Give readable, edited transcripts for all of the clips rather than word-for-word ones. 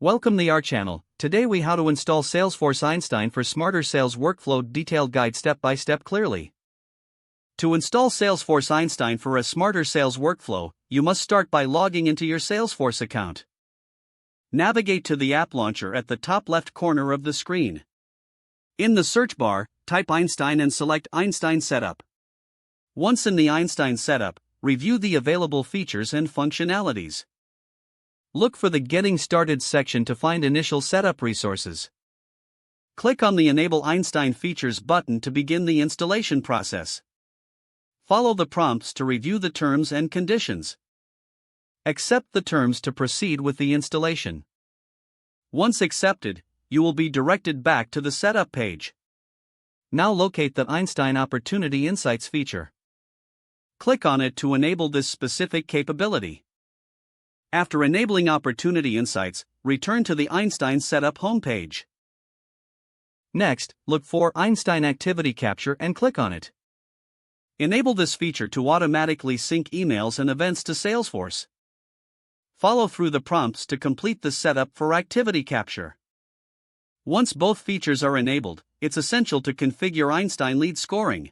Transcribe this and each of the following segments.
Welcome to our channel. Today we how to install Salesforce Einstein for smarter sales workflow detailed guide step by step clearly. To install Salesforce Einstein for a smarter sales workflow, you must start by logging into your Salesforce account. Navigate to the app launcher at the top left corner of the screen. In the search bar, type Einstein and select Einstein Setup. Once in the Einstein Setup, review the available features and functionalities. Look for the Getting Started section to find initial setup resources. Click on the Enable Einstein Features button to begin the installation process. Follow the prompts to review the terms and conditions. Accept the terms to proceed with the installation. Once accepted, you will be directed back to the Setup page. Now locate the Einstein Opportunity Insights feature. Click on it to enable this specific capability. After enabling Opportunity Insights, return to the Einstein Setup homepage. Next, look for Einstein Activity Capture and click on it. Enable this feature to automatically sync emails and events to Salesforce. Follow through the prompts to complete the setup for Activity Capture. Once both features are enabled, it's essential to configure Einstein Lead Scoring.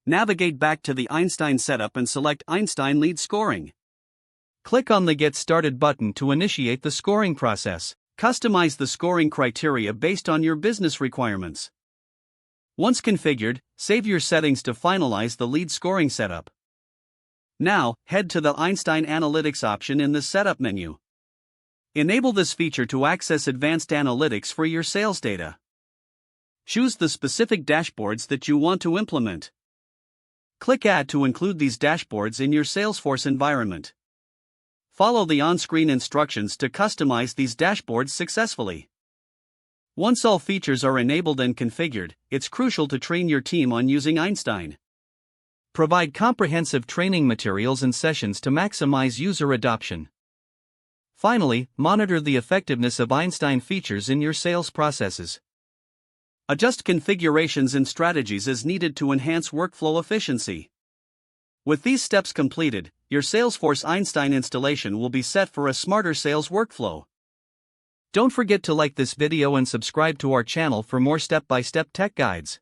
Navigate back to the Einstein Setup and select Einstein Lead Scoring. Click on the Get Started button to initiate the scoring process. Customize the scoring criteria based on your business requirements. Once configured, save your settings to finalize the lead scoring setup. Now, head to the Einstein Analytics option in the Setup menu. Enable this feature to access advanced analytics for your sales data. Choose the specific dashboards that you want to implement. Click Add to include these dashboards in your Salesforce environment. Follow the on-screen instructions to customize these dashboards successfully. Once all features are enabled and configured, it's crucial to train your team on using Einstein. Provide comprehensive training materials and sessions to maximize user adoption. Finally, monitor the effectiveness of Einstein features in your sales processes. Adjust configurations and strategies as needed to enhance workflow efficiency. With these steps completed, your Salesforce Einstein installation will be set for a smarter sales workflow. Don't forget to like this video and subscribe to our channel for more step-by-step tech guides.